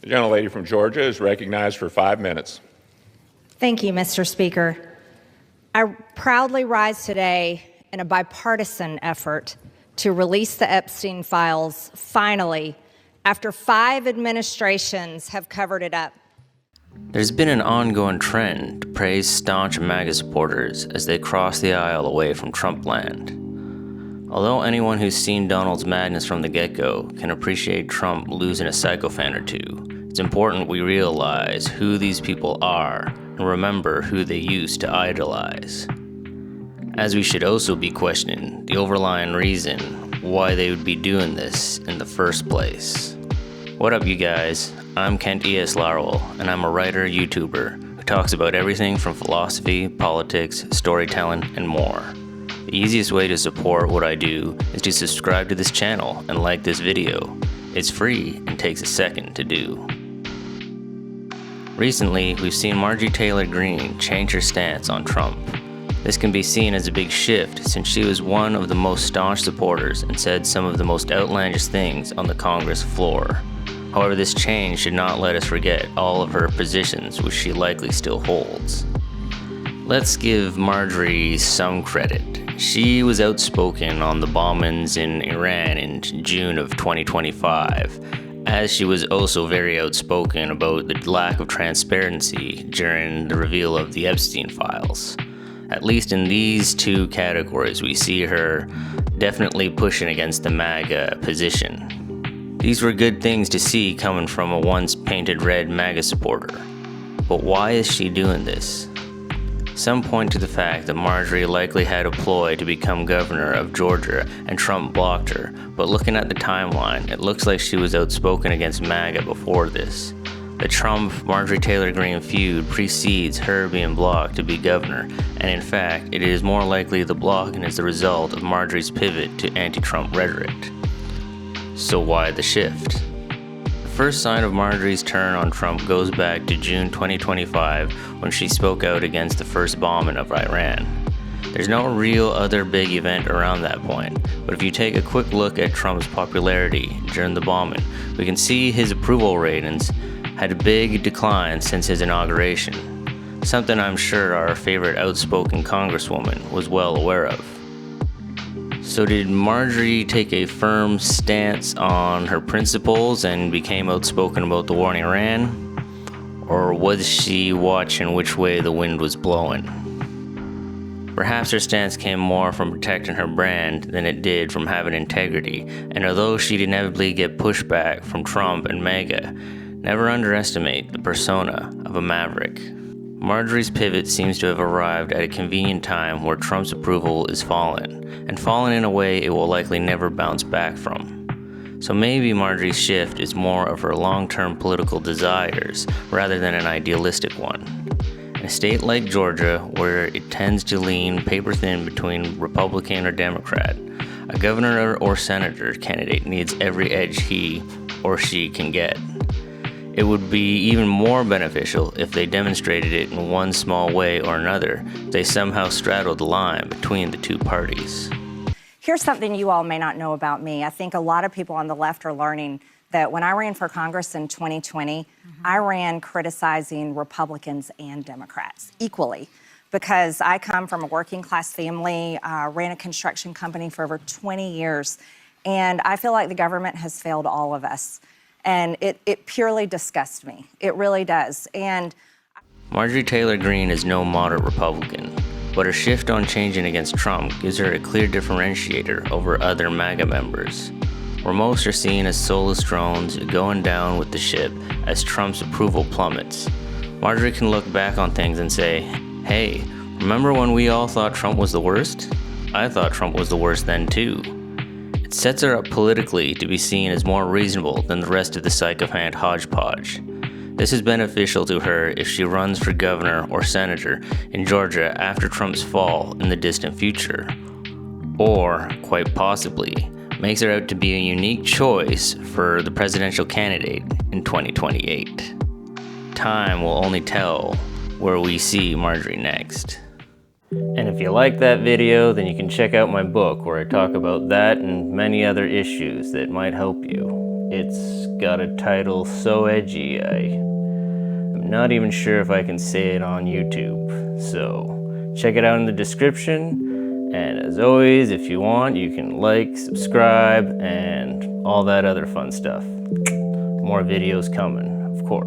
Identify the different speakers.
Speaker 1: The gentlelady from Georgia is recognized for 5 minutes.
Speaker 2: Thank you, Mr. Speaker. I proudly rise today in a bipartisan effort to release the Epstein files finally, after 5 administrations have covered it up.
Speaker 3: There's been an ongoing trend to praise staunch MAGA supporters as they cross the aisle away from Trump land. Although anyone who's seen Donald's madness from the get-go can appreciate Trump losing a psychofan or two, it's important we realize who these people are and remember who they used to idolize. As we should also be questioning the overlying reason why they would be doing this in the first place. What up, you guys? I'm Kent E.S. Larwill, and I'm a writer, YouTuber, who talks about everything from philosophy, politics, storytelling, and more. The easiest way to support what I do is to subscribe to this channel and like this video. It's free and takes a second to do. Recently, we've seen Marjorie Taylor Greene change her stance on Trump. This can be seen as a big shift since she was one of the most staunch supporters and said some of the most outlandish things on the Congress floor. However, this change should not let us forget all of her positions, which she likely still holds. Let's give Marjorie some credit. She was outspoken on the bombings in Iran in June of 2025, as she was also very outspoken about the lack of transparency during the reveal of the Epstein files. At least in these two categories, we see her definitely pushing against the MAGA position. These were good things to see coming from a once painted red MAGA supporter. But why is she doing this? Some point to the fact that Marjorie likely had a ploy to become governor of Georgia and Trump blocked her, but looking at the timeline, it looks like she was outspoken against MAGA before this. The Trump-Marjorie Taylor Greene feud precedes her being blocked to be governor, and in fact, it is more likely the blocking is the result of Marjorie's pivot to anti-Trump rhetoric. So why the shift? The first sign of Marjorie's turn on Trump goes back to June 2025 when she spoke out against the first bombing of Iran. There's no real other big event around that point, but if you take a quick look at Trump's popularity during the bombing, we can see his approval ratings had a big decline since his inauguration, something I'm sure our favorite outspoken congresswoman was well aware of. So did Marjorie take a firm stance on her principles and became outspoken about the war in Iran? Or was she watching which way the wind was blowing? Perhaps her stance came more from protecting her brand than it did from having integrity, and although she'd inevitably get pushback from Trump and MAGA, never underestimate the persona of a maverick. Marjorie's pivot seems to have arrived at a convenient time where Trump's approval is fallen, and fallen in a way it will likely never bounce back from. So maybe Marjorie's shift is more of her long-term political desires rather than an idealistic one. In a state like Georgia, where it tends to lean paper-thin between Republican or Democrat, a governor or senator candidate needs every edge he or she can get. It would be even more beneficial if they demonstrated it in one small way or another. They somehow straddled the line between the two parties.
Speaker 2: Here's something you all may not know about me. I think a lot of people on the left are learning that when I ran for Congress in 2020, I ran criticizing Republicans and Democrats equally, because I come from a working class family, ran a construction company for over 20 years, and I feel like the government has failed all of us. And it purely disgusts me. It really does. And
Speaker 3: Marjorie Taylor Greene is no moderate Republican, but her shift on changing against Trump gives her a clear differentiator over other MAGA members, where most are seen as soulless drones going down with the ship as Trump's approval plummets. Marjorie can look back on things and say, hey, remember when we all thought Trump was the worst? I thought Trump was the worst then too. It sets her up politically to be seen as more reasonable than the rest of the sycophant hodgepodge. This is beneficial to her if she runs for governor or senator in Georgia after Trump's fall in the distant future. Or, quite possibly, makes her out to be a unique choice for the presidential candidate in 2028. Time will only tell where we see Marjorie next. And if you like that video, then you can check out my book where I talk about that and many other issues that might help you. It's got a title so edgy, I'm not even sure if I can say it on YouTube. So check it out in the description. And as always, if you want, you can like, subscribe, and all that other fun stuff. More videos coming, of course.